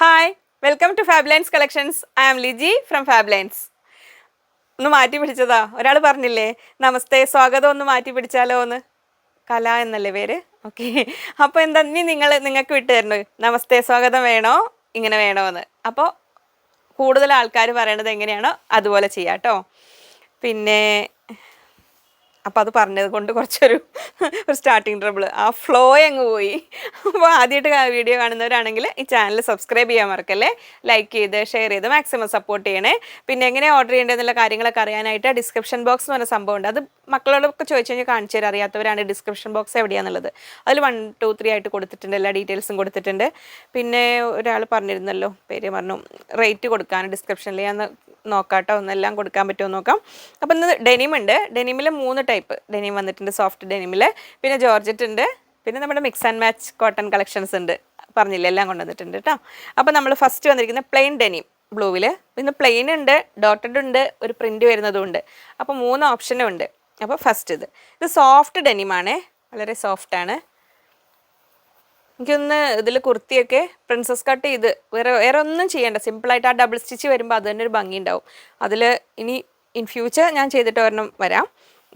Hi, welcome to Fablines Collections. I am Liji from Fablines. ഒന്ന് മാറ്റി പിടിച്ചതാ. ഒരാൾ പറഞ്ഞില്ലേ നമസ്തേ സ്വാഗതം ഒന്ന് മാറ്റി പിടിച്ചാലോ എന്ന്. കല എന്നല്ലേ പേര്? ഓക്കെ. അപ്പോൾ എന്താ ഇനി നിങ്ങൾക്ക് വിട്ടു തരണോ നമസ്തേ സ്വാഗതം വേണോ ഇങ്ങനെ വേണോ എന്ന്. അപ്പോൾ കൂടുതൽ ആൾക്കാർ പറയണത് എങ്ങനെയാണോ അതുപോലെ ചെയ്യാം കേട്ടോ. പിന്നെ അപ്പോൾ അത് പറഞ്ഞത് കൊണ്ട് കുറച്ചൊരു സ്റ്റാർട്ടിങ് ട്രബിൾ ആ ഫ്ലോ അങ്ങ് പോയി. അപ്പോൾ ആദ്യമായിട്ട് വീഡിയോ കാണുന്നവരാണെങ്കിൽ ഈ ചാനൽ സബ്സ്ക്രൈബ് ചെയ്യാൻ മറക്കല്ലേ, ലൈക്ക് ചെയ്ത് ഷെയർ ചെയ്ത് മാക്സിമം സപ്പോർട്ട് ചെയ്യണേ. പിന്നെ എങ്ങനെ ഓർഡർ ചെയ്യേണ്ടതെന്നുള്ള കാര്യങ്ങളൊക്കെ അറിയാനായിട്ട് ഡിസ്ക്രിപ്ഷൻ ബോക്സ് എന്ന് പറഞ്ഞ സംഭവമുണ്ട്. അത് മക്കളോടൊക്കെ ചോദിച്ചു കഴിഞ്ഞാൽ കാണിച്ചു തരാം, അറിയാത്തവരാണ് ഡിസ്ക്രിപ്ഷൻ ബോക്സ് എവിടെയാണെന്നുള്ളത്. അതിൽ 1, 2, 3 ആയിട്ട് കൊടുത്തിട്ടുണ്ട്, എല്ലാ ഡീറ്റെയിൽസും കൊടുത്തിട്ടുണ്ട്. പിന്നെ ഒരാൾ പറഞ്ഞിരുന്നല്ലോ, പേര് പറഞ്ഞു, റേറ്റ് കൊടുക്കാൻ ഡിസ്ക്രിപ്ഷനിൽ ഞാൻ നോക്കാട്ടോ, ഒന്നെല്ലാം കൊടുക്കാൻ പറ്റുമോ നോക്കാം. അപ്പം ഇന്ന് ഡെനിം ഉണ്ട്. ഡെനിമിൽ 3 ടൈപ്പ് ഡെനിം വന്നിട്ടുണ്ട്. സോഫ്റ്റ് ഡെനിമിൽ, പിന്നെ ജോർജറ്റ് ഉണ്ട്, പിന്നെ നമ്മുടെ mix and match cotton collections ഉണ്ട്. പറഞ്ഞില്ല, എല്ലാം കൊണ്ടുവന്നിട്ടുണ്ട് കേട്ടോ. അപ്പോൾ നമ്മൾ ഫസ്റ്റ് വന്നിരിക്കുന്നത് പ്ലെയിൻ ഡെനിം ബ്ലൂവിൽ. പിന്നെ പ്ലെയിൻ ഉണ്ട്, ഡോട്ടഡ് ഉണ്ട്, ഒരു പ്രിൻറ്റ് വരുന്നതും ഉണ്ട്. അപ്പോൾ 3 ഓപ്ഷനും ഉണ്ട്. അപ്പോൾ ഫസ്റ്റ് ഇത് സോഫ്റ്റ് ഡെനിമാണേ, വളരെ സോഫ്റ്റാണ്. എനിക്കൊന്ന് ഇതിൽ കുർത്തിയൊക്കെ പ്രിൻസസ് കട്ട് ചെയ്ത് വേറെ ഒന്നും ചെയ്യേണ്ട, സിമ്പിളായിട്ട് ആ ഡബിൾ സ്റ്റിച്ച് വരുമ്പോൾ അത് തന്നെ ഒരു ഭംഗി ഉണ്ടാവും. അതിൽ ഇനി ഇൻ ഫ്യൂച്ചർ ഞാൻ ചെയ്തിട്ട് ഒരെണ്ണം വരാം.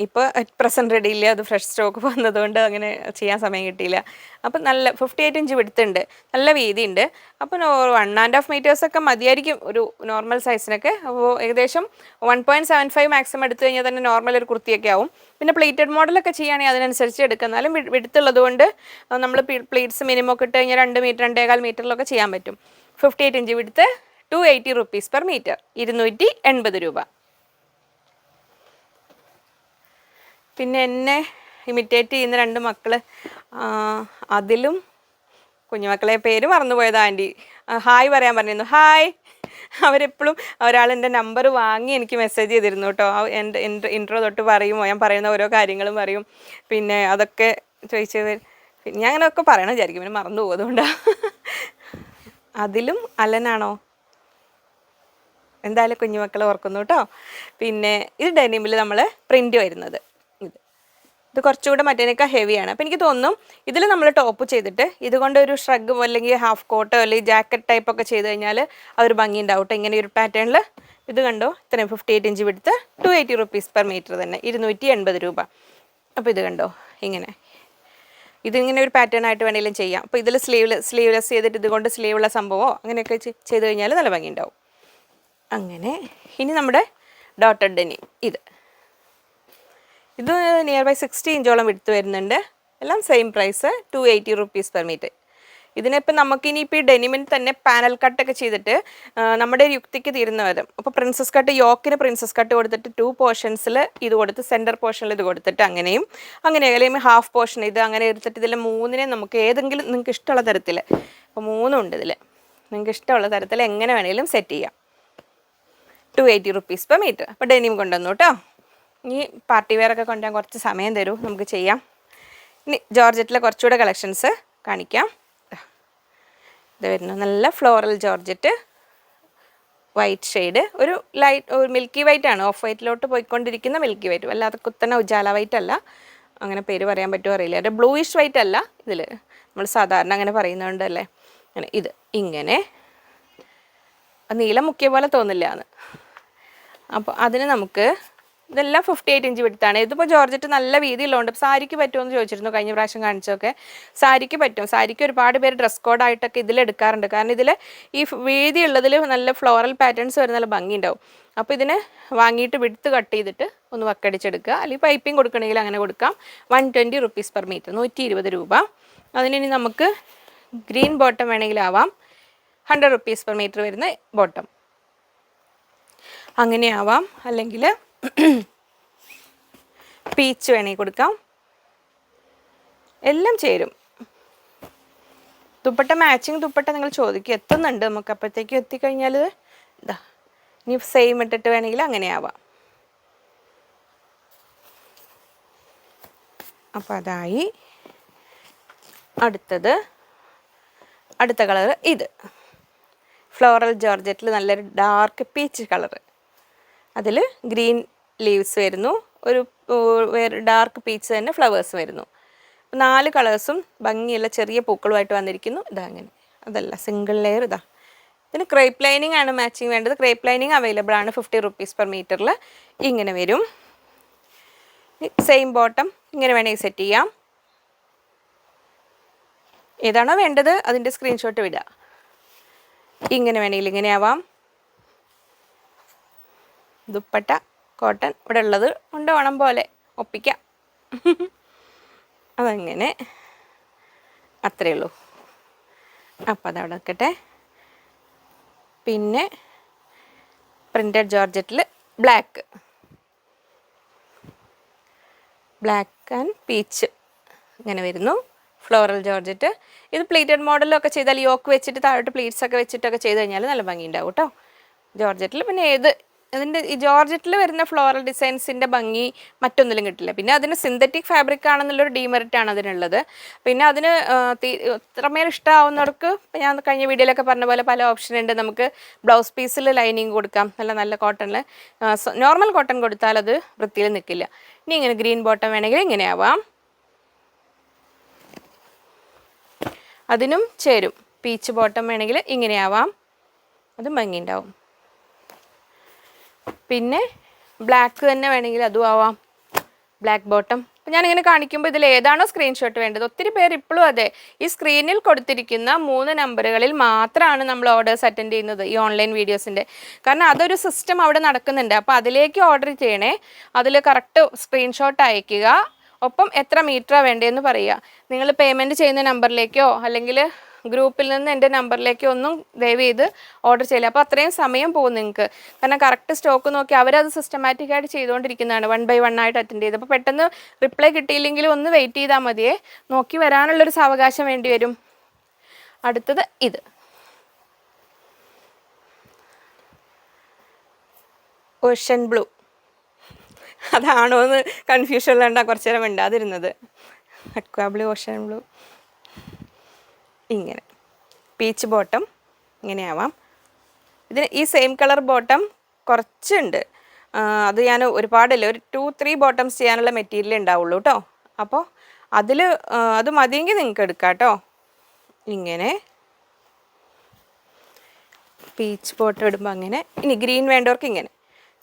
ഇപ്പോൾ അറ്റ് പ്രസൻറ്റ് റെഡി ഇല്ല, അത് ഫ്രഷ് സ്റ്റോക്ക് വന്നതുകൊണ്ട് അങ്ങനെ ചെയ്യാൻ സമയം കിട്ടിയില്ല. അപ്പം നല്ല 58 ഇഞ്ച് വിടുത്തുണ്ട്, നല്ല വീതിയുണ്ട്. അപ്പം 1.5 മീറ്റേഴ്സൊക്കെ മതിയായിരിക്കും ഒരു നോർമൽ സൈസിനൊക്കെ. അപ്പോൾ ഏകദേശം 1.75 മാക്സിമം എടുത്തു കഴിഞ്ഞാൽ തന്നെ നോർമൽ ഒരു കുർത്തിയൊക്കെ ആവും. പിന്നെ പ്ലേറ്റഡ് മോഡലൊക്കെ ചെയ്യുകയാണെങ്കിൽ അതിനനുസരിച്ച് എടുക്കുക. എന്നാലും വിടുത്തുള്ളത് കൊണ്ട് നമ്മൾ പ്ലീറ്റ്സ് മിനിമം ഒക്കെ ഇട്ട് കഴിഞ്ഞാൽ 2 മീറ്റർ 2.25 മീറ്ററിലൊക്കെ ചെയ്യാൻ പറ്റും. 58 ഇഞ്ച് വിടുത്ത്, 280 റുപ്പീസ് പെർ മീറ്റർ, 280 രൂപ. പിന്നെ എന്നെ ഇമിറ്റേറ്റ് ചെയ്യുന്ന 2 മക്കൾ, അതിലും കുഞ്ഞുമക്കളെ പേര് മറന്നുപോയത് ആൻറ്റി. ഹായ് പറയാൻ പറഞ്ഞിരുന്നു. ഹായ്. അവരെപ്പോഴും ഒരാളെൻ്റെ നമ്പർ വാങ്ങി എനിക്ക് മെസ്സേജ് ചെയ്തിരുന്നു കേട്ടോ. എൻ്റെ ഇൻട്രോ തൊട്ട് പറയുമോ, ഞാൻ പറയുന്ന ഓരോ കാര്യങ്ങളും പറയും. പിന്നെ അതൊക്കെ ചോദിച്ച് പിന്നെ ഞാൻ അങ്ങനെയൊക്കെ പറയണം വിചാരിക്കും, പിന്നെ മറന്നു പോകും. അതുകൊണ്ടാണ്. അതിലും അലനാണോ എന്തായാലും കുഞ്ഞുമക്കൾ ഓർക്കുന്നു കേട്ടോ. പിന്നെ ഇത് ഡെനിമിൽ നമ്മൾ പ്രിൻ്റ് വരുന്നത്. ഇത് കുറച്ചുകൂടെ മറ്റേനേക്കാൾ ഹെവിയാണ്. അപ്പോൾ എനിക്ക് തോന്നുന്നു ഇതിൽ നമ്മൾ ടോപ്പ് ചെയ്തിട്ട് ഇതുകൊണ്ട് ഒരു ഷ്രഗ് അല്ലെങ്കിൽ ഹാഫ് കോട്ടോ അല്ലെങ്കിൽ ജാക്കറ്റ് ടൈപ്പൊക്കെ ചെയ്ത് കഴിഞ്ഞാൽ അതൊരു ഭംഗി ഉണ്ടാവും കേട്ടോ. ഇങ്ങനെ ഒരു പാറ്റേണിൽ ഇത് കണ്ടോ, ഇത്രയും 58 ഇഞ്ച് വിടുത്ത്, 280 റുപ്പീസ് പെർ മീറ്റർ തന്നെ, 280 രൂപ. അപ്പോൾ ഇത് കണ്ടോ, ഇങ്ങനെ ഇതിങ്ങനെ ഒരു പാറ്റേൺ ആയിട്ട് വേണമെങ്കിലും ചെയ്യാം. അപ്പോൾ ഇതിൽ സ്ലീവ്ലെസ് ചെയ്തിട്ട് ഇതുകൊണ്ട് സ്ലീവുള്ള സംഭവമോ അങ്ങനെയൊക്കെ ചെയ്ത് കഴിഞ്ഞാൽ നല്ല ഭംഗി ഉണ്ടാവും. അങ്ങനെ ഇനി നമ്മുടെ ഡോട്ടഡ് ഡെനിം ഇത് നിയർ ബൈ 60 ഇഞ്ചോളം വിടുത്ത് വരുന്നുണ്ട്. എല്ലാം same price, 280 rupees per metre. ഇതിനിപ്പോൾ നമുക്കിനിയിപ്പോൾ ഈ ഡെനിമിന് തന്നെ പാനൽ കട്ടൊക്കെ ചെയ്തിട്ട് നമ്മുടെ യുക്തിക്ക് തീരുന്ന വിധം. അപ്പോൾ പ്രിൻസസ് കട്ട്, യോക്കിന് പ്രിൻസസ് കട്ട് കൊടുത്തിട്ട് 2 പോർഷൻസിൽ ഇത് കൊടുത്ത് സെൻറ്റർ പോർഷനിൽ ഇത് കൊടുത്തിട്ട് അങ്ങനെ അല്ലെങ്കിൽ ഹാഫ് പോർഷൻ ഇത് അങ്ങനെ എടുത്തിട്ട് ഇതിൽ 3നെ നമുക്ക് ഏതെങ്കിലും നിങ്ങൾക്ക് ഇഷ്ടമുള്ള തരത്തിൽ, അപ്പോൾ 3 ഉണ്ട് ഇതിൽ, നിങ്ങൾക്ക് ഇഷ്ടമുള്ള തരത്തിൽ എങ്ങനെ വേണമെങ്കിലും സെറ്റ് ചെയ്യാം. 280 റുപ്പീസ് പെർ മീറ്റർ. അപ്പോൾ ഡെനിം കൊണ്ടുവന്നു കേട്ടോ. ഇനി പാർട്ടി വെയറൊക്കെ കൊണ്ടുവരാൻ കുറച്ച് സമയം തരൂ, നമുക്ക് ചെയ്യാം. ഇനി ജോർജറ്റിലെ കുറച്ചുകൂടെ കളക്ഷൻസ് കാണിക്കാം. ഇത് വരുന്നു നല്ല ഫ്ലോറൽ ജോർജറ്റ്, വൈറ്റ് ഷെയ്ഡ്, ഒരു മിൽക്കി വൈറ്റ് ആണ്, ഓഫ് വൈറ്റിലോട്ട് പോയിക്കൊണ്ടിരിക്കുന്ന മിൽക്കി വൈറ്റ്, അല്ലാതെ കുത്തന ഉജാല വൈറ്റ് അല്ല. അങ്ങനെ പേര് പറയാൻ പറ്റുമോ അറിയില്ല. ഒരു ബ്ലൂയിഷ് വൈറ്റ് അല്ല, ഇതിൽ നമ്മൾ സാധാരണ അങ്ങനെ പറയുന്നുണ്ടല്ലേ. അങ്ങനെ ഇത് ഇങ്ങനെ നീലം മുക്കിയ പോലെ തോന്നില്ല എന്ന്. അപ്പോൾ അതിന് നമുക്ക് ഇതെല്ലാം 58 ഇഞ്ച് വിടുത്താണ്. ഇതിപ്പോൾ ജോർജറ്റ് നല്ല വീതിയുള്ളതുകൊണ്ട് സാരിക്ക് പറ്റുമെന്ന് ചോദിച്ചിരുന്നു കഴിഞ്ഞ പ്രാവശ്യം കാണിച്ചൊക്കെ. സാരിക്ക് പറ്റും. സാരിക്ക് ഒരുപാട് പേര് ഡ്രസ് കോഡായിട്ടൊക്കെ ഇതിലെടുക്കാറുണ്ട്. കാരണം ഇതിൽ ഈ വീതിയുള്ളതിൽ നല്ല ഫ്ലോറൽ പാറ്റേൺസ് വരുന്ന നല്ല ഭംഗി ഉണ്ടാവും. അപ്പോൾ ഇതിന് വാങ്ങിയിട്ട് വിടുത്ത് കട്ട് ചെയ്തിട്ട് ഒന്ന് വക്കടിച്ചെടുക്കുക, അല്ലെങ്കിൽ പൈപ്പിംഗ് കൊടുക്കണമെങ്കിൽ അങ്ങനെ കൊടുക്കാം. 120 റുപ്പീസ് പെർ മീറ്റർ, 120 രൂപ. അതിനി നമുക്ക് ഗ്രീൻ ബോട്ടം വേണമെങ്കിലാവാം, 100 റുപ്പീസ് പെർ മീറ്റർ വരുന്ന ബോട്ടം അങ്ങനെയാവാം. അല്ലെങ്കിൽ പീച്ച് വേണമെങ്കിൽ കൊടുക്കാം. എല്ലാം ചേരും. ദുപ്പട്ട മാച്ചിങ് ദുപ്പട്ട നിങ്ങൾ ചോദിക്കും, എത്തുന്നുണ്ട് നമുക്ക്. അപ്പോഴത്തേക്കും എത്തിക്കഴിഞ്ഞാൽ ഇതാ ഇനി സെയിം ഇട്ടിട്ട് വേണമെങ്കിൽ അങ്ങനെയാവാം. അപ്പോൾ അതായി. അടുത്ത കളർ ഇത് ഫ്ലോറൽ ജോർജറ്റിൽ നല്ലൊരു ഡാർക്ക് പീച്ച് കളറ്, അതിൽ ഗ്രീൻ ലീവ്സ് വരുന്നു, ഒരു ഡാർക്ക് പീച്ച് തന്നെ ഫ്ലവേഴ്സ് വരുന്നു. 4 കളേഴ്സും ഭംഗിയുള്ള ചെറിയ പൂക്കളുമായിട്ട് വന്നിരിക്കുന്നു. ഇതാ അങ്ങനെ, അതല്ല സിംഗിൾ ലെയർ, ഇതാ ഇതിന് ക്രേപ്പ് ലൈനിങ് ആണ് മാച്ചിങ് വേണ്ടത്. ക്രേപ്പ് ലൈനിങ് അവൈലബിൾ ആണ് 50 rupees per മീറ്ററിൽ. ഇങ്ങനെ വരും. സെയിം ബോട്ടം ഇങ്ങനെ വേണമെങ്കിൽ സെറ്റ് ചെയ്യാം. ഏതാണോ വേണ്ടത് അതിൻ്റെ സ്ക്രീൻഷോട്ട് വിടുക. ഇങ്ങനെ വേണമെങ്കിൽ ഇങ്ങനെ ആവാം. ദുപ്പട്ട കോട്ടൺ ഇവിടെ ഉള്ളത് കൊണ്ട് വേണം പോലെ ഒപ്പിക്കാം. അതങ്ങനെ അത്രയേ ഉള്ളൂ. അപ്പോൾ അതവിടെ വെക്കട്ടെ. പിന്നെ പ്രിൻറ്റഡ് ജോർജറ്റിൽ ബ്ലാക്ക് ആൻഡ് പീച്ച് ഇങ്ങനെ വരുന്നു. Floral georgette. ഇത് പ്ലീറ്റഡ് മോഡലൊക്കെ ചെയ്താൽ യോക്ക് വെച്ചിട്ട് താഴോട്ട് പ്ലീറ്റ്സ് ഒക്കെ വെച്ചിട്ടൊക്കെ ചെയ്ത് കഴിഞ്ഞാൽ നല്ല ഭംഗി ഉണ്ടാവും കേട്ടോ ജോർജറ്റിൽ. പിന്നെ ഇതിൻ്റെ ഈ ജോർജറ്റിൽ വരുന്ന ഫ്ലോറൽ ഡിസൈൻസിൻ്റെ ഭംഗി മറ്റൊന്നിലും കിട്ടില്ല. പിന്നെ അതിന് സിന്തറ്റിക് ഫാബ്രിക് ആണെന്നുള്ളൊരു ഡീമെറിറ്റാണ് അതിനുള്ളത്. പിന്നെ അതിന് ഇത്രമേൽ ഇഷ്ടമാവുന്നവർക്ക് ഞാൻ കഴിഞ്ഞ വീഡിയോയിലൊക്കെ പറഞ്ഞ പോലെ പല ഓപ്ഷൻ ഉണ്ട്. നമുക്ക് ബ്ലൗസ് പീസിൽ ലൈനിങ് കൊടുക്കാം. നല്ല കോട്ടണിൽ. നോർമൽ കോട്ടൺ കൊടുത്താൽ അത് വൃത്തിയിൽ നിൽക്കില്ല. ഇനി ഇങ്ങനെ ഗ്രീൻ ബോട്ടം വേണമെങ്കിൽ ഇങ്ങനെ ആവാം. അതിനും ചേരും. പീച്ച് ബോട്ടം വേണമെങ്കിൽ ഇങ്ങനെ ആവാം. അതും ഭംഗി ഉണ്ടാവും. പിന്നെ ബ്ലാക്ക് തന്നെ വേണമെങ്കിൽ അതും ആവാം. Black bottom. അപ്പം ഞാനിങ്ങനെ കാണിക്കുമ്പോൾ ഇതിൽ ഏതാണോ സ്ക്രീൻഷോട്ട് വേണ്ടത്. ഒത്തിരി പേര് ഇപ്പോഴും അതെ ഈ സ്ക്രീനിൽ കൊടുത്തിരിക്കുന്ന 3 നമ്പറുകളിൽ മാത്രമാണ് നമ്മൾ ഓർഡേഴ്സ് അറ്റൻഡ് ചെയ്യുന്നത് ഈ ഓൺലൈൻ വീഡിയോസിൻ്റെ. കാരണം അതൊരു സിസ്റ്റം അവിടെ നടക്കുന്നുണ്ട്. അപ്പോൾ അതിലേക്ക് ഓർഡർ ചെയ്യണേ. അതിൽ കറക്റ്റ് സ്ക്രീൻഷോട്ട് അയയ്ക്കുക. ഒപ്പം എത്ര മീറ്ററാണ് വേണ്ടതെന്ന് പറയുക. നിങ്ങൾ പേയ്മെൻറ്റ് ചെയ്യുന്ന നമ്പറിലേക്കോ അല്ലെങ്കിൽ ഗ്രൂപ്പിൽ നിന്ന് എൻ്റെ നമ്പറിലേക്കോ ഒന്നും ദയവ് ചെയ്ത് ഓർഡർ ചെയ്യില്ല. അപ്പോൾ അത്രയും സമയം പോകും നിങ്ങൾക്ക്. കാരണം കറക്റ്റ് സ്റ്റോക്ക് നോക്കി അവരത് സിസ്റ്റമാറ്റിക്കായിട്ട് ചെയ്തുകൊണ്ടിരിക്കുന്നതാണ്. 1 by 1 ആയിട്ട് അറ്റൻഡ് ചെയ്ത്. അപ്പോൾ പെട്ടെന്ന് റിപ്ലൈ കിട്ടിയില്ലെങ്കിലും ഒന്ന് വെയിറ്റ് ചെയ്താൽ മതിയേ. നോക്കി വരാനുള്ളൊരു സാവകാശം വേണ്ടി വരും. അടുത്തത് ഇത് ഓഷ്യൻ ബ്ലൂ. അതാണോ എന്ന് കൺഫ്യൂഷൻ ഉള്ളതുകൊണ്ടാണ് കുറച്ച് നേരം മിണ്ടാതിരുന്നത്. Aqua blue, ocean blue. ഇങ്ങനെ പീച്ച് ബോട്ടം ഇങ്ങനെയാവാം. ഇതിന് ഈ സെയിം കളർ ബോട്ടം കുറച്ചുണ്ട്. അത് ഞാൻ ഒരുപാടില്ല, ഒരു 2-3 ബോട്ടംസ് ചെയ്യാനുള്ള മെറ്റീരിയൽ ഉണ്ടാവുള്ളൂ കേട്ടോ. അപ്പോൾ അത് മതിയെങ്കിൽ നിങ്ങൾക്ക് എടുക്കാം കേട്ടോ. ഇങ്ങനെ പീച്ച് ബോട്ടം ഇടുമ്പോൾ അങ്ങനെ. ഇനി ഗ്രീൻ വേണ്ടവർക്ക് ഇങ്ങനെ.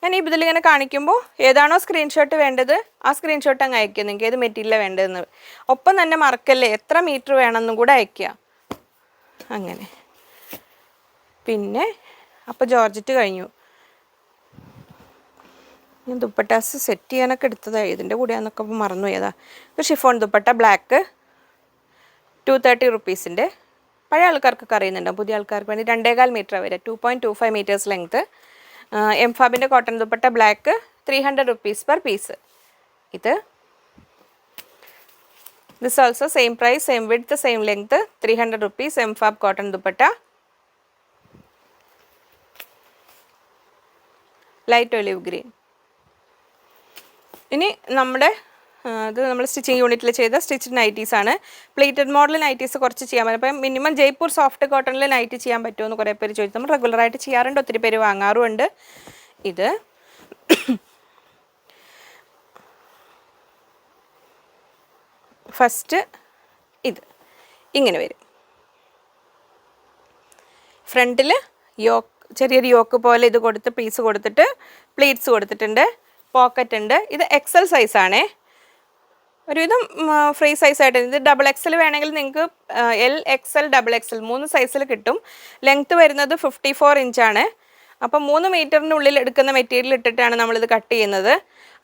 ഞാൻ ഈ ഇതിലിങ്ങനെ കാണിക്കുമ്പോൾ ഏതാണോ സ്ക്രീൻഷോട്ട് വേണ്ടത് ആ സ്ക്രീൻഷോട്ട് അങ്ങ് അയക്കുക. നിങ്ങൾക്ക് ഏത് മെറ്റീരിയലാണ് വേണ്ടതെന്ന്. ഒപ്പം തന്നെ മറക്കല്ലേ എത്ര മീറ്റർ വേണമെന്നും കൂടെ അയക്കുക. അങ്ങനെ. പിന്നെ അപ്പോൾ ജോർജറ്റ് കഴിഞ്ഞു. ഞാൻ ദുപ്പട്ടാസ് സെറ്റ് ചെയ്യാനൊക്കെ എടുത്തതാണ്. ഇതിൻ്റെ കൂടെയാണെന്നൊക്കെ മറന്നു പോയതാ. ഒരു ഷിഫോൺ ദുപ്പട്ട ബ്ലാക്ക് 230 rupeesൻ്റെ. പഴയ ആൾക്കാർക്കൊക്കെ അറിയുന്നുണ്ടോ? പുതിയ ആൾക്കാർക്ക് വേണ്ടി 2.25 മീറ്റർ വരെ 2.25 meters ലെങ്ത്ത്. എംഫാബിൻ്റെ cotton dupatta black 300 rupees per piece. This also same price, same width, same length, 300 rupees. Emfab cotton dupatta, light olive green. ഇനി നമ്മുടെ ഇത് നമ്മൾ സ്റ്റിച്ചിങ് യൂണിറ്റിൽ ചെയ്ത സ്റ്റിച്ച്ഡ് നൈറ്റീസ് ആണ്. പ്ലേറ്റഡ് മോഡൽ നൈറ്റീസ് കുറച്ച് ചെയ്യാൻ പറ്റും. അപ്പം മിനിമം ജയ്പൂർ സോഫ്റ്റ് കോട്ടണിൽ നൈറ്റി ചെയ്യാൻ പറ്റുമെന്ന് കുറേ പേര് ചോദിച്ചു. നമ്മൾ റെഗുലറായിട്ട് ചെയ്യാറുണ്ട്, ഒത്തിരി പേര് വാങ്ങാറുമുണ്ട്. ഇത് ഫസ്റ്റ് ഇത് ഇങ്ങനെ വരും. ഫ്രണ്ടിൽ യോക്ക്, ചെറിയൊരു യോക്ക് പോലെ ഇത് കൊടുത്ത് പീസ് കൊടുത്തിട്ട് പ്ലീറ്റ്സ് കൊടുത്തിട്ടുണ്ട്. പോക്കറ്റ് ഉണ്ട്. ഇത് XL സൈസാണേ. ഒരുവിധം ഫ്രീ സൈസായിട്ട്. ഇത് XXL വേണമെങ്കിൽ നിങ്ങൾക്ക് LXL, XXL 3 സൈസിൽ കിട്ടും. ലെങ്ത്ത് വരുന്നത് 54 ഇഞ്ചാണ്. അപ്പോൾ 3 മീറ്ററിനുള്ളിൽ എടുക്കുന്ന മെറ്റീരിയൽ ഇട്ടിട്ടാണ് നമ്മളിത് കട്ട് ചെയ്യുന്നത്.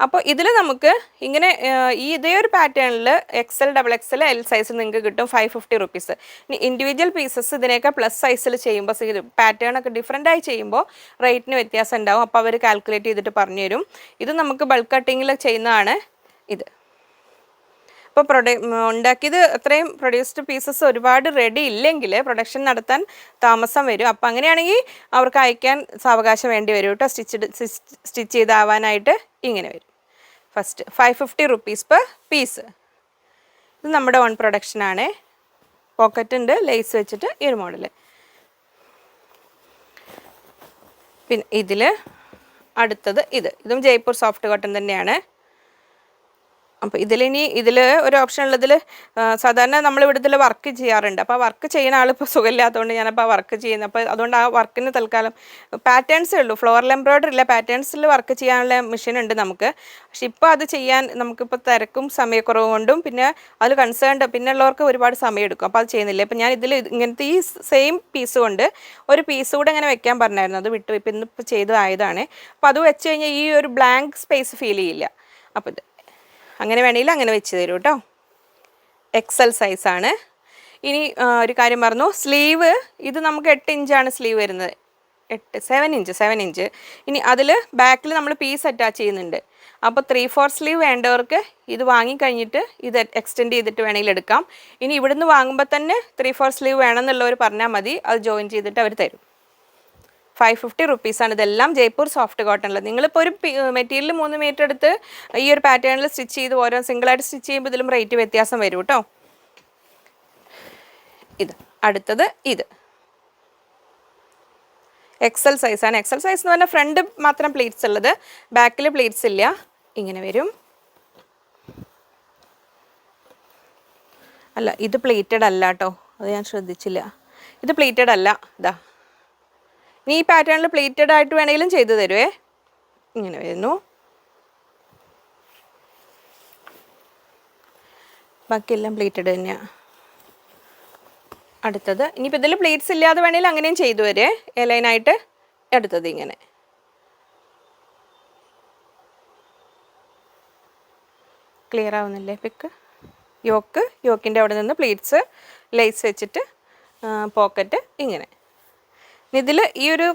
അപ്പോൾ ഇതിൽ നമുക്ക് ഇങ്ങനെ ഇതേ ഒരു പാറ്റേണിൽ XL, XXL, L സൈസ് നിങ്ങൾക്ക് കിട്ടും 550 rupees. ഇനി ഇൻഡിവിജ്വൽ പീസസ് ഇതിനൊക്കെ പ്ലസ് സൈസിൽ ചെയ്യുമ്പോൾ പാറ്റേണൊക്കെ ഡിഫറെൻ്റായി ചെയ്യുമ്പോൾ റേറ്റിന് വ്യത്യാസം ഉണ്ടാവും. അപ്പോൾ അവർ കാൽക്കുലേറ്റ് ചെയ്തിട്ട് പറഞ്ഞു തരും. ഇത് നമുക്ക് ബൾക്ക് കട്ടിങ്ങിൽ ചെയ്യുന്നതാണ് ഇത്. അപ്പോൾ ഉണ്ടാക്കിയത് അത്രയും പ്രൊഡ്യൂസ്ഡ് പീസസ് ഒരുപാട് റെഡി ഇല്ലെങ്കിൽ പ്രൊഡക്ഷൻ നടത്താൻ താമസം വരും. അപ്പോൾ അങ്ങനെയാണെങ്കിൽ അവർക്ക് അയക്കാൻ സാവകാശം വേണ്ടി വരും കേട്ടോ. സ്റ്റിച്ച് ചെയ്താവാനായിട്ട് ഇങ്ങനെ വരും. First 550 rupees per piece. ഇത് നമ്മുടെ ഓൺ പ്രൊഡക്ഷനാണ്. പോക്കറ്റ് ഉണ്ട്, ലേസ് വെച്ചിട്ട് ഈ ഒരു മോഡൽ. പിന്നെ ഇതിൽ അടുത്തത് ഇതും ജയ്പൂർ സോഫ്റ്റ് കോട്ടൺ തന്നെയാണ്. അപ്പോൾ ഇതിൽ ഒരു ഓപ്ഷൻ ഉള്ളതിൽ സാധാരണ നമ്മൾ ഇവിടെ വർക്ക് ചെയ്യാറുണ്ട്. അപ്പോൾ ആ വർക്ക് ചെയ്യുന്ന ആളിപ്പോൾ സുഖമില്ലാത്തതുകൊണ്ട് ഞാനപ്പോൾ ആ വർക്ക് ചെയ്യുന്നത്. അപ്പോൾ അതുകൊണ്ട് ആ വർക്കിന് തൽക്കാലം പാറ്റേൺസേ ഉള്ളൂ, ഫ്ലോറൽ എംബ്രോയ്ഡറി ഇല്ല, പാറ്റേൺസിൽ വർക്ക് ചെയ്യാനുള്ള മെഷീൻ ഉണ്ട് നമുക്ക്. പക്ഷെ ഇപ്പോൾ അത് ചെയ്യാൻ നമുക്കിപ്പോൾ തിരക്കും സമയക്കുറവ് കൊണ്ടും പിന്നെ അതിൽ കൺസേൺഡ് പിന്നെ ഉള്ളവർക്ക് ഒരുപാട് സമയം എടുക്കും. അപ്പോൾ അത് ചെയ്യുന്നില്ല. അപ്പോൾ ഞാൻ ഇതിൽ ഇങ്ങനത്തെ ഈ സെയിം പീസ് കൊണ്ട് ഒരു പീസ് കൂടെ ഇങ്ങനെ വെക്കാൻ പറഞ്ഞായിരുന്നു. അത് വിട്ടു, ഇപ്പം ഇന്നിപ്പോൾ ചെയ്തതായതാണ്. അപ്പോൾ അത് വെച്ച് കഴിഞ്ഞാൽ ഈ ഒരു ബ്ലാങ്ക് സ്പേസ് ഫീൽ ചെയ്യില്ല. അപ്പോൾ ഇത് അങ്ങനെ വേണമെങ്കിൽ അങ്ങനെ വെച്ച് തരൂ കേട്ടോ. എക്സൽ സൈസാണ്. ഇനി ഒരു കാര്യം പറഞ്ഞു, സ്ലീവ് ഇത് നമുക്ക് 8 ഇഞ്ചാണ് സ്ലീവ് വരുന്നത്. 7 ഇഞ്ച്. ഇനി അതിൽ ബാക്കിൽ നമ്മൾ പീസ് അറ്റാച്ച് ചെയ്യുന്നുണ്ട്. അപ്പോൾ 3/4 സ്ലീവ് വേണ്ടവർക്ക് ഇത് വാങ്ങിക്കഴിഞ്ഞിട്ട് ഇത് എക്സ്റ്റെൻഡ് ചെയ്തിട്ട് വേണമെങ്കിൽ എടുക്കാം. ഇനി ഇവിടുന്ന് വാങ്ങുമ്പോൾ തന്നെ 3/4 സ്ലീവ് വേണമെന്നുള്ളവർ പറഞ്ഞാൽ മതി, അത് ജോയിൻ ചെയ്തിട്ട് അവർ തരും. 550 റുപ്പീസാണ്. ഇതെല്ലാം ജയ്പൂർ സോഫ്റ്റ് കോട്ടണിൽ. നിങ്ങളിപ്പോൾ ഒരു മെറ്റീരിയൽ 3 മീറ്റർ എടുത്ത് ഈ ഒരു പാറ്റേണിൽ സ്റ്റിച്ച് ചെയ്ത് ഓരോ സിംഗിളായിട്ട് സ്റ്റിച്ച് ചെയ്യുമ്പോൾ ഇതിലും റേറ്റ് വ്യത്യാസം വരും കേട്ടോ. ഇത് അടുത്തത് ഇത് എക്സൽ സൈസാണ്. എക്സൽ സൈസ് എന്ന് പറഞ്ഞാൽ ഫ്രണ്ട് മാത്രം പ്ലീറ്റ്സ് ഉള്ളത്, ബാക്കിൽ പ്ലീറ്റ്സ് ഇല്ല. ഇങ്ങനെ വരും. അല്ല, ഇത് പ്ലേറ്റഡ് അല്ല കേട്ടോ, അത് ഞാൻ ശ്രദ്ധിച്ചില്ല. ഇത് പ്ലേറ്റഡ് അല്ല. ഇതാ, ഇനി ഈ പാറ്റേണിൽ പ്ലേറ്റഡ് ആയിട്ട് വേണമെങ്കിലും ചെയ്തു തരുവേ. ഇങ്ങനെ വരുന്നു. ബാക്കിയെല്ലാം പ്ലേറ്റഡ് തന്നെയാണ്. അടുത്തത് ഇനിയിപ്പോൾ ഇതിൽ പ്ലേറ്റ്സ് ഇല്ലാതെ വേണമെങ്കിൽ അങ്ങനെയും ചെയ്തു തരുവേ, എലൈനായിട്ട്. അടുത്തത് ഇങ്ങനെ ക്ലിയർ ആവുന്നില്ലേ പിക്ക്? യോക്കിൻ്റെ അവിടെ നിന്ന് പ്ലേറ്റ്സ്, ലേസ് വെച്ചിട്ട് പോക്കറ്റ് ഇങ്ങനെ. ഇതിൽ ഈ ഒരു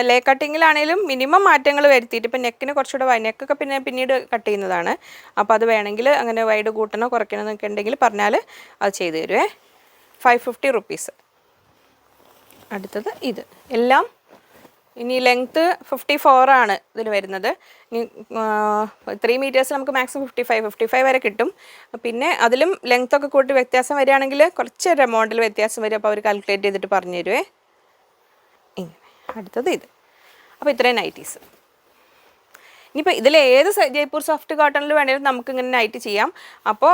ലേ കട്ടിങ്ങിലാണെങ്കിലും മിനിമം മാറ്റങ്ങൾ വരുത്തിയിട്ട്, ഇപ്പം നെക്കിന് കുറച്ചുകൂടെ നെക്കൊക്കെ പിന്നീട് കട്ട് ചെയ്യുന്നതാണ്. അപ്പോൾ അത് വേണമെങ്കിൽ അങ്ങനെ വൈഡ് കൂട്ടണോ കുറയ്ക്കണോ എന്നൊക്കെ ഉണ്ടെങ്കിൽ പറഞ്ഞാൽ അത് ചെയ്തു തരുവേ. 550 റുപ്പീസ്. അടുത്തത് ഇത് എല്ലാം. ഇനി ലെങ്ത്ത് 54 ആണ് ഇതിൽ വരുന്നത്. ഇനി 3 മീറ്റേഴ്സ് നമുക്ക് മാക്സിമം 55 വരെ കിട്ടും. പിന്നെ അതിലും ലെങ്ത്തൊക്കെ കൂട്ടി വ്യത്യാസം വരികയാണെങ്കിൽ കുറച്ചൊരു എമൗണ്ടിൽ വ്യത്യാസം വരും. അപ്പോൾ അവർ കാൽക്കുലേറ്റ് ചെയ്തിട്ട് പറഞ്ഞു തരുവേ. ഇങ്ങനെ. അടുത്തത് ഇത്. അപ്പോൾ ഇത്രയും നൈറ്റീസ്. ഇനിയിപ്പോൾ ഇതിൽ ഏത് ജയ്പൂർ സോഫ്റ്റ് കോട്ടണിൽ വേണമെങ്കിലും നമുക്ക് ഇങ്ങനെ നൈറ്റ് ചെയ്യാം. അപ്പോൾ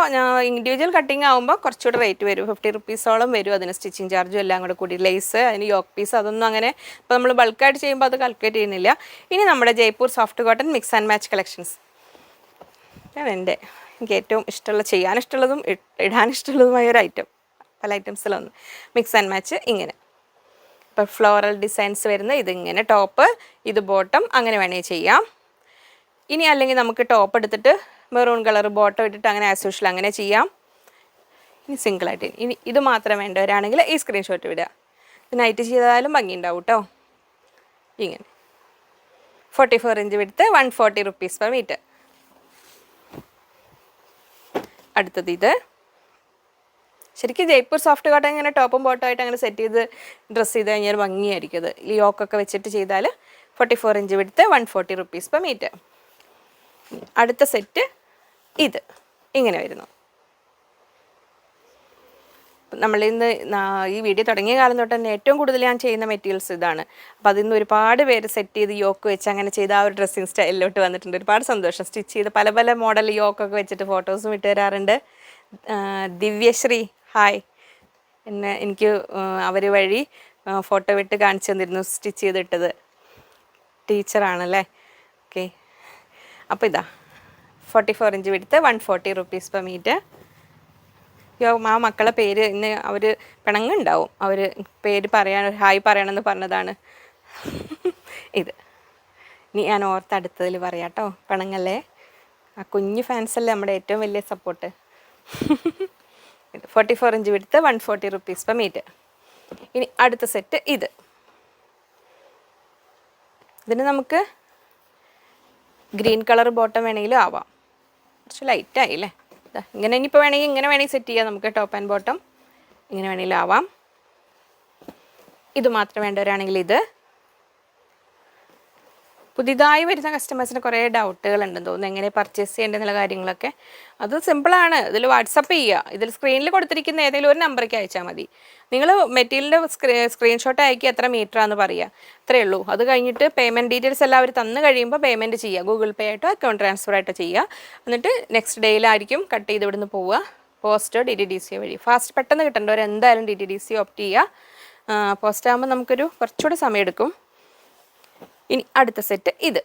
ഇൻഡിവിജ്വൽ കട്ടിങ് ആകുമ്പോൾ കുറച്ചുകൂടെ റേറ്റ് വരും, 50 റുപ്പീസോളം വരും. അതിന് സ്റ്റിച്ചിങ് ചാർജും എല്ലാം കൂടെ കൂടി, ലേസ്, അതിന് യോക്ക് പീസ്, അതൊന്നും അങ്ങനെ ഇപ്പോൾ നമ്മൾ ബൾക്കായിട്ട് ചെയ്യുമ്പോൾ അത് കാൽക്കുലേറ്റ് ചെയ്യുന്നില്ല. ഇനി നമ്മുടെ Jaipur soft cotton mix and match collections. എനിക്ക് ഏറ്റവും ഇഷ്ടമുള്ള, ചെയ്യാനിഷ്ടമുള്ളതും ഇടാനിഷ്ടമുള്ളതുമായ ഒരു ഐറ്റം, പല ഐറ്റംസിലൊന്ന് മിക്സ് ആൻഡ് മാച്ച്. ഇങ്ങനെ ഇപ്പോൾ ഫ്ലോറൽ ഡിസൈൻസ് വരുന്ന ഇതിങ്ങനെ ടോപ്പ്, ഇത് ബോട്ടം, അങ്ങനെ വേണമെങ്കിൽ ചെയ്യാം. ഇനി അല്ലെങ്കിൽ നമുക്ക് ടോപ്പ് എടുത്തിട്ട് മെറൂൺ കളർ ബോട്ടം ഇട്ടിട്ട് അങ്ങനെ ആസ് യൂഷ്വൽ അങ്ങനെ ചെയ്യാം. ഇനി സിംഗിളായിട്ട് ഇനി ഇത് മാത്രം വേണ്ടവരാണെങ്കിൽ ഈ സ്ക്രീൻഷോട്ട് വിടുക. നൈറ്റ് ചെയ്താലും ഭംഗി ഉണ്ടാവും കേട്ടോ. ഇങ്ങനെ 44 ഇഞ്ച് വിടുത്ത് 140 റുപ്പീസ് പെർ മീറ്റർ. അടുത്തത് ഇത് ശരിക്കും ജയ്പൂർ സോഫ്റ്റ് കോട്ടൺ ഇങ്ങനെ ടോപ്പും ബോട്ടം ആയിട്ട് അങ്ങനെ സെറ്റ് ചെയ്ത് ഡ്രസ്സ് ചെയ്ത് കഴിഞ്ഞാൽ ഭംഗിയായിരിക്കും. അത് ഈ യോക്കൊക്കെ വെച്ചിട്ട് ചെയ്താൽ 44 ഇഞ്ച് വിടുത്ത് 140 റുപ്പീസ് പെർ മീറ്റർ. അടുത്ത സെറ്റ് ഇത് ഇങ്ങനെ വരുന്നു. നമ്മളിന്ന് ഈ വീഡിയോ തുടങ്ങിയ കാലം തൊട്ട് തന്നെ ഏറ്റവും കൂടുതൽ ഞാൻ ചെയ്യുന്ന മെറ്റീരിയൽസ് ഇതാണ്. അപ്പോൾ അതിന്ന് ഒരുപാട് പേര് സെറ്റ് ചെയ്ത് യോക്ക് വെച്ച് അങ്ങനെ ചെയ്ത് ആ ഒരു ഡ്രസ്സിങ് സ്റ്റൈലിലോട്ട് വന്നിട്ടുണ്ട്. ഒരുപാട് സന്തോഷം. സ്റ്റിച്ച് ചെയ്ത് പല പല മോഡൽ യോക്കൊക്കെ വെച്ചിട്ട് ഫോട്ടോസും ഇട്ട് തരാറുണ്ട്. ദിവ്യശ്രീ ഹായ്, എനിക്ക് അവർ വഴി ഫോട്ടോ വിട്ട് കാണിച്ചു തന്നിരുന്നു സ്റ്റിച്ച് ചെയ്തിട്ടത്. ടീച്ചറാണല്ലേ? ഓക്കെ. അപ്പോൾ ഇതാ 44 ഇഞ്ച് വിടുത്ത് 140 റുപ്പീസ് പെർ മീറ്റർ. ആ മക്കളെ പേര് ഇന്ന് അവർ പിണങ്ങുണ്ടാവും, അവർ പേര് പറയാൻ ഹായ് പറയണമെന്ന് പറഞ്ഞതാണ്. ഇത് ഇനി ഞാൻ ഓർത്തടുത്തതിൽ പറയാം കേട്ടോ, പിണങ്ങല്ലേ. ആ കുഞ്ഞു ഫാൻസല്ലേ നമ്മുടെ ഏറ്റവും വലിയ സപ്പോർട്ട്. 44 ഇഞ്ച് വിടുത്ത് 140 റുപ്പീസ് പെർ മീറ്റർ. ഇനി അടുത്ത സെറ്റ് ഇത്. ഇതിന് നമുക്ക് ഗ്രീൻ കളർ ബോട്ടം വേണമെങ്കിലും ആവാം, കുറച്ച് ലൈറ്റായില്ലേ. ഇങ്ങനെ ഇനിയിപ്പോൾ വേണമെങ്കിൽ ഇങ്ങനെ വേണമെങ്കിൽ സെറ്റ് ചെയ്യാം നമുക്ക്. ടോപ്പ് ആൻഡ് ബോട്ടം ഇങ്ങനെ വേണമെങ്കിലും ആവാം. ഇത് മാത്രം വേണ്ടവരാണെങ്കിൽ ഇത്. പുതിയതായി വരുന്ന കസ്റ്റമേഴ്സിന് കുറേ ഡൗട്ടുകളുണ്ടെന്ന് തോന്നുന്നു, എങ്ങനെ പർച്ചേസ് ചെയ്യേണ്ടതെന്നുള്ള കാര്യങ്ങളൊക്കെ. അത് സിമ്പിളാണ്. ഇതിൽ വാട്സപ്പ് ചെയ്യുക, ഇതിൽ സ്ക്രീനിൽ കൊടുത്തിരിക്കുന്ന ഏതെങ്കിലും ഒരു നമ്പറേക്ക് അയച്ചാൽ മതി. നിങ്ങൾ മെറ്റീരിയലിൻ്റെ സ്ക്രീൻഷോട്ട് അയക്കി എത്ര മീറ്ററാണെന്ന് പറയുക, അത്രയേ ഉള്ളൂ. അത് കഴിഞ്ഞിട്ട് പേയ്മെൻറ്റ് ഡീറ്റെയിൽസ് എല്ലാം അവർ തന്നു കഴിയുമ്പോൾ പേയ്മെൻറ്റ് ചെയ്യുക, ഗൂഗിൾ പേ ആയിട്ടോ അക്കൗണ്ട് ട്രാൻസ്ഫർ ആയിട്ടോ ചെയ്യുക. എന്നിട്ട് നെക്സ്റ്റ് ഡേയിലായിരിക്കും കട്ട് ചെയ്ത് ഇവിടുന്ന് പോവുക, പോസ്റ്റോ DTDC വഴി. ഫാസ്റ്റ് പെട്ടെന്ന് കിട്ടേണ്ടവർ എന്തായാലും DTDC ഓപ്റ്റ് ചെയ്യുക. പോസ്റ്റ് ആകുമ്പോൾ നമുക്കൊരു കുറച്ചുകൂടെ സമയമെടുക്കും. ഇനി അടുത്ത സെറ്റ് ഇത്.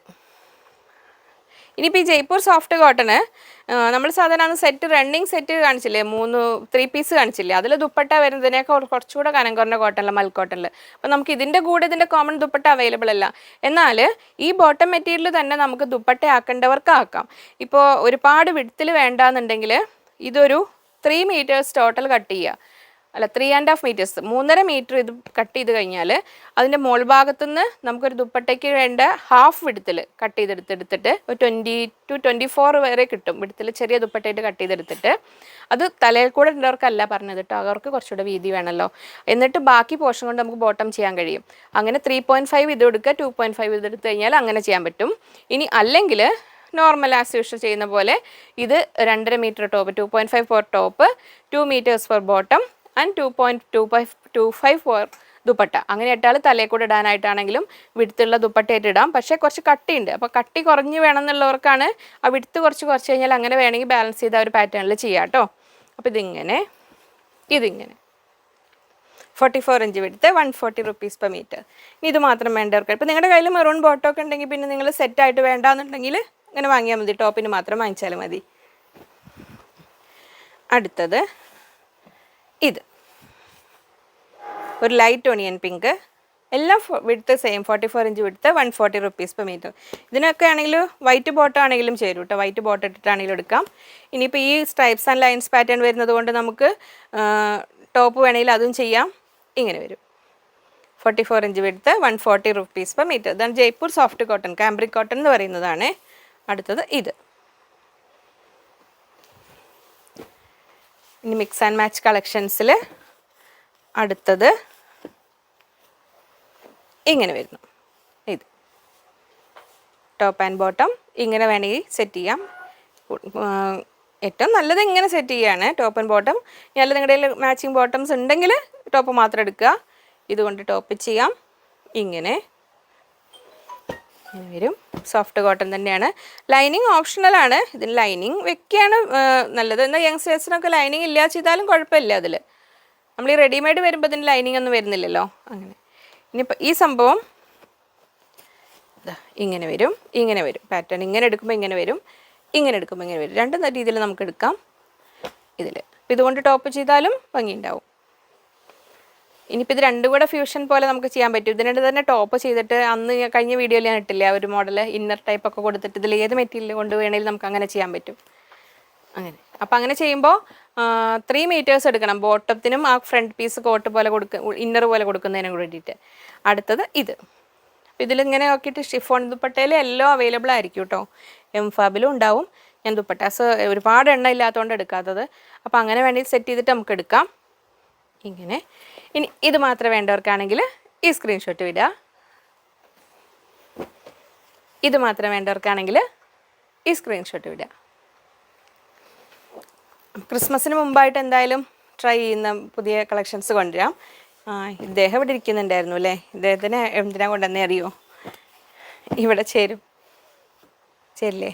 ഇനിയിപ്പോൾ ഈ ജയ്പൂർ സോഫ്റ്റ് കോട്ടണ് നമ്മൾ സാധാരണ സെറ്റ് റണ്ണിങ് സെറ്റ് കാണിച്ചില്ലേ, 3 പീസ് കാണിച്ചില്ലേ, അതിൽ ദുപ്പട്ട വരുന്നതിനൊക്കെ കുറച്ചുകൂടെ കനം കുറഞ്ഞ കോട്ടണിൽ, മൽ കോട്ടണിൽ. അപ്പോൾ നമുക്ക് ഇതിൻ്റെ കൂടെ ഇതിൻ്റെ കോമൺ ദുപ്പട്ട അവൈലബിൾ അല്ല. എന്നാൽ ഈ ബോട്ടം മെറ്റീരിയൽ തന്നെ നമുക്ക് ദുപ്പട്ട ആക്കേണ്ടവർക്ക് ആക്കാം. ഇപ്പോൾ ഒരുപാട് വിഡ്ത്തിൽ വേണ്ടാന്നുണ്ടെങ്കിൽ ഇതൊരു 3 മീറ്റേഴ്സ് ടോട്ടൽ കട്ട് ചെയ്യുക, അല്ല 3.5 മീറ്റേഴ്സ്, 3.5 മീറ്റർ ഇത് കട്ട് ചെയ്ത് കഴിഞ്ഞാൽ അതിൻ്റെ മോൾ ഭാഗത്തുനിന്ന് നമുക്കൊരു ദുപ്പട്ടയ്ക്ക് വേണ്ട ഹാഫ് വിഡ്ത്തിൽ കട്ട് ചെയ്തെടുത്തിട്ട് ഒരു 20 to 24 വരെ കിട്ടും വിഡ്ത്തിൽ, ചെറിയ ദുപ്പട്ടയായിട്ട് കട്ട് ചെയ്തെടുത്തിട്ട്. അത് തലയിൽ കൂടെ ഉള്ളവർക്കല്ല പറഞ്ഞത് കേട്ടോ, അവർക്ക് കുറച്ചുകൂടെ വീതി വേണമല്ലോ. എന്നിട്ട് ബാക്കി പോർഷൻ കൊണ്ട് നമുക്ക് ബോട്ടം ചെയ്യാൻ കഴിയും. അങ്ങനെ 3.5 ഇത് എടുക്കുക, 2.5 ഇത് എടുത്തു കഴിഞ്ഞാൽ അങ്ങനെ ചെയ്യാൻ പറ്റും. ഇനി അല്ലെങ്കിൽ നോർമൽ ആസ് യൂഷ്വൽ ചെയ്യുന്ന പോലെ ഇത് 2.5 metre top, 2.5 for top, 2 metres for bottom and 2.25 for dupatta. അങ്ങനെ ഇട്ടാൽ തലയിൽ കൂടെ ഇടാനായിട്ടാണെങ്കിലും വിടുത്തുള്ള ദുപ്പട്ടയായിട്ട് ഇടാം. പക്ഷേ കുറച്ച് കട്ടിയുണ്ട്, അപ്പോൾ കട്ടി കുറഞ്ഞ് വേണം എന്നുള്ളവർക്കാണ് ആ വിടുത്ത് കുറച്ച് കഴിഞ്ഞാൽ അങ്ങനെ വേണമെങ്കിൽ ബാലൻസ് ചെയ്ത് ആ ഒരു പാറ്റേണിൽ ചെയ്യാം കേട്ടോ. അപ്പോൾ ഇതിങ്ങനെ 44 ഇഞ്ച് വിടുത്ത്, 140 rupees per meter. ഇനി ഇത് മാത്രം വേണ്ടവർക്ക്, ഇപ്പോൾ നിങ്ങളുടെ കയ്യിൽ മെറൂൺ ബോട്ടമൊക്കെ ഉണ്ടെങ്കിൽ പിന്നെ നിങ്ങൾ സെറ്റായിട്ട് വേണ്ടാന്നുണ്ടെങ്കിൽ ഇങ്ങനെ വാങ്ങിയാൽ മതി, ടോപ്പിന് മാത്രം വാങ്ങിച്ചാൽ മതി. അടുത്തത് ഇത് ഒരു ലൈറ്റ് ഓണിയൻ പിങ്ക്, എല്ലാം വിടുത്ത് സെയിം 44 ഇഞ്ച് വിടുത്ത്, 140 rupees per meter. ഇതിനൊക്കെ ആണെങ്കിൽ വൈറ്റ് ബോട്ടം ആണെങ്കിലും ചേരും കേട്ടോ, വൈറ്റ് ബോട്ടം ഇട്ടിട്ടാണെങ്കിലും എടുക്കാം. ഇനിയിപ്പോൾ ഈ സ്ട്രൈപ്സ് ആൻഡ് ലൈൻസ് പാറ്റേൺ വരുന്നത് കൊണ്ട് നമുക്ക് ടോപ്പ് വേണമെങ്കിൽ അതും ചെയ്യാം. ഇങ്ങനെ വരും 44 ഇഞ്ച് വിടുത്ത്, 140 rupees per meter. ഇതാണ് Jaipur soft cotton, cambric cotton എന്ന് പറയുന്നതാണ്. അടുത്തത് ഇത്. ഇനി മിക്സ് ആൻഡ് മാച്ച് കളക്ഷൻസിൽ അടുത്തത് ഇങ്ങനെ വരുന്നു. ഇത് ടോപ്പ് ആൻഡ് ബോട്ടം ഇങ്ങനെ വേണമെങ്കിൽ സെറ്റ് ചെയ്യാം. ഏറ്റവും നല്ലത് ഇങ്ങനെ സെറ്റ് ചെയ്യുകയാണ്, ടോപ്പ് ആൻഡ് ബോട്ടം. അല്ല നിങ്ങളുടെ കയ്യിൽ മാച്ചിങ് ബോട്ടംസ് ഉണ്ടെങ്കിൽ ടോപ്പ് മാത്രം എടുക്കുക, ഇതുകൊണ്ട് ടോപ്പ് ചെയ്യാം. ഇങ്ങനെ വരും, സോഫ്റ്റ് കോട്ടൺ തന്നെയാണ്. ലൈനിങ് ഓപ്ഷണലാണ്, ഇതിന് ലൈനിങ് വെക്കുകയാണ് നല്ലത്. എന്നാൽ യങ്സ്റ്റേഴ്സിനൊക്കെ ലൈനിങ് ഇല്ല ചെയ്താലും കുഴപ്പമില്ല. അതിൽ നമ്മൾ ഈ റെഡിമെയ്ഡ് വരുമ്പോൾ ഇതിന് ലൈനിങ് ഒന്നും വരുന്നില്ലല്ലോ. അങ്ങനെ ഇനിയിപ്പോൾ ഈ സംഭവം ഇങ്ങനെ വരും പാറ്റേൺ. ഇങ്ങനെ എടുക്കുമ്പോൾ ഇങ്ങനെ വരും, ഇങ്ങനെ എടുക്കുമ്പോൾ ഇങ്ങനെ വരും. രണ്ട് രീതിയിൽ നമുക്ക് എടുക്കാം ഇതിൽ. അപ്പോൾ ഇതുകൊണ്ട് ടോപ്പ് ചെയ്താലും ഭംഗിയുണ്ടാവും. ഇനിയിപ്പോൾ ഇത് രണ്ടും കൂടെ ഫ്യൂഷൻ പോലെ നമുക്ക് ചെയ്യാൻ പറ്റും. ഇതിനായിട്ട് തന്നെ ടോപ്പ് ചെയ്തിട്ട് അന്ന് കഴിഞ്ഞ വീഡിയോയിൽ ഞാൻ ഇട്ടില്ല ഒരു മോഡൽ ഇന്നർ ടൈപ്പൊക്കെ കൊടുത്തിട്ട് ഇതിൽ ഏത് മെറ്റീരിയൽ കൊണ്ട് വേണമെങ്കിലും നമുക്ക് അങ്ങനെ ചെയ്യാൻ പറ്റും. അങ്ങനെ അപ്പോൾ അങ്ങനെ ചെയ്യുമ്പോൾ 3 മീറ്റേഴ്സ് എടുക്കണം, ബോട്ടത്തിനും ആ ഫ്രണ്ട് പീസ് കോട്ട് പോലെ ഇന്നർ പോലെ കൊടുക്കുന്നതിനും വേണ്ടിയിട്ട്. അടുത്തത് ഇത്. അപ്പോൾ ഇതിലിങ്ങനെ നോക്കിയിട്ട് ഷിഫോൺ ദുപ്പട്ടയിൽ എല്ലാം അവൈലബിൾ ആയിരിക്കും കേട്ടോ, എംഫാബിലും ഉണ്ടാവും. ഞാൻ ദുപ്പട്ടാസ് ഒരുപാട് എണ്ണ ഇല്ലാത്തതുകൊണ്ട് എടുക്കാത്തത്. അപ്പോൾ അങ്ങനെ വേണ്ടി സെറ്റ് ചെയ്തിട്ട് നമുക്ക് എടുക്കാം ഇങ്ങനെ. ഇനി ഇത് മാത്രം വേണ്ടവർക്കാണെങ്കിൽ ഈ സ്ക്രീൻഷോട്ട് വിടുക. ഇത് മാത്രം വേണ്ടവർക്കാണെങ്കിൽ ഈ സ്ക്രീൻഷോട്ട് വിടുക. ക്രിസ്മസിന് മുമ്പായിട്ട് എന്തായാലും ട്രൈ ചെയ്യുന്ന പുതിയ കളക്ഷൻസ് കൊണ്ടുവരാം. ഇദ്ദേഹം ഇവിടെ ഇരിക്കുന്നുണ്ടായിരുന്നു അല്ലേ, ഇദ്ദേഹത്തിന് എന്തിനാ കൊണ്ടുവന്നേ അറിയോ? ഇവിടെ ചേരില്ലേ?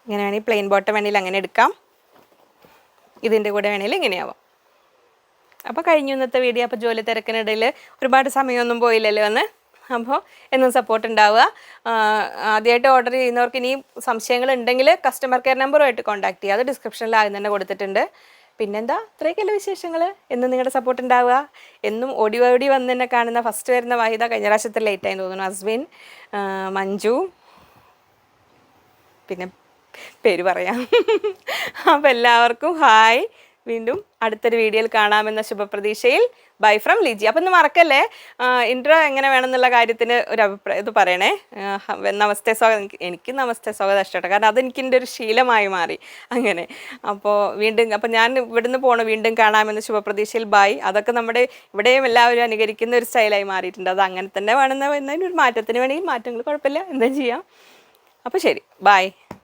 ഇങ്ങനെ വേണമെങ്കിൽ പ്ലെയിൻ ബോട്ടം വേണമെങ്കിൽ അങ്ങനെ എടുക്കാം, ഇതിൻ്റെ കൂടെ വേണമെങ്കിൽ ഇങ്ങനെയാവാം. അപ്പോൾ കഴിഞ്ഞു ഇന്നത്തെ വീഡിയോ. അപ്പോൾ ജോലി തിരക്കിനിടയിൽ ഒരുപാട് സമയമൊന്നും പോയില്ലല്ലോ എന്ന്. അപ്പോൾ എന്നും സപ്പോർട്ട് ഉണ്ടാവുക. ആദ്യമായിട്ട് ഓർഡർ ചെയ്യുന്നവർക്ക് ഇനിയും സംശയങ്ങൾ ഉണ്ടെങ്കിൽ കസ്റ്റമർ കെയർ നമ്പറുമായിട്ട് കോൺടാക്ട് ചെയ്യുക, അത് ഡിസ്ക്രിപ്ഷനിൽ ആദ്യം തന്നെ കൊടുത്തിട്ടുണ്ട്. പിന്നെന്താ, ഇത്രയൊക്കെയല്ലേ വിശേഷങ്ങൾ. എന്നും നിങ്ങളുടെ സപ്പോർട്ട് ഉണ്ടാവുക. എന്നും ഓടി വന്ന് തന്നെ കാണുന്ന ഫസ്റ്റ് വരുന്ന വാഹിദ, കഴിഞ്ഞ പ്രാവശ്യത്തെ ലേറ്റായി തോന്നുന്നു, അസ്വിൻ, മഞ്ജു, പിന്നെ പേര് പറയാം. അപ്പോൾ എല്ലാവർക്കും ഹായ്, വീണ്ടും അടുത്തൊരു വീഡിയോയിൽ കാണാമെന്ന ശുഭപ്രതീക്ഷയിൽ ബൈ ഫ്രം ലിജി. അപ്പം ഒന്ന് മറക്കല്ലേ, ഇൻട്രോ എങ്ങനെ വേണമെന്നുള്ള കാര്യത്തിന് ഒരു അഭിപ്രായം ഇത് പറയണേ. നമസ്തേ സ്വാഗതം, എനിക്ക് നമസ്തേ സ്വാഗതം ഇഷ്ടപ്പെട്ടു, കാരണം അതെനിക്ക് എൻ്റെ ഒരു ശീലമായി മാറി അങ്ങനെ. അപ്പോൾ വീണ്ടും, അപ്പം ഞാൻ ഇവിടുന്ന് പോകണം, വീണ്ടും കാണാമെന്ന ശുഭപ്രതീക്ഷയിൽ ബൈ. അതൊക്കെ നമ്മുടെ ഇവിടെയും എല്ലാവരും അനുകരിക്കുന്ന ഒരു സ്റ്റൈലായി മാറിയിട്ടുണ്ട്. അത് അങ്ങനെ തന്നെ വേണമെന്ന് എന്നതിന് ഒരു മാറ്റത്തിന് വേണമെങ്കിൽ മാറ്റങ്ങൾ കുഴപ്പമില്ല, എന്താ ചെയ്യാം. അപ്പോൾ ശരി, ബൈ.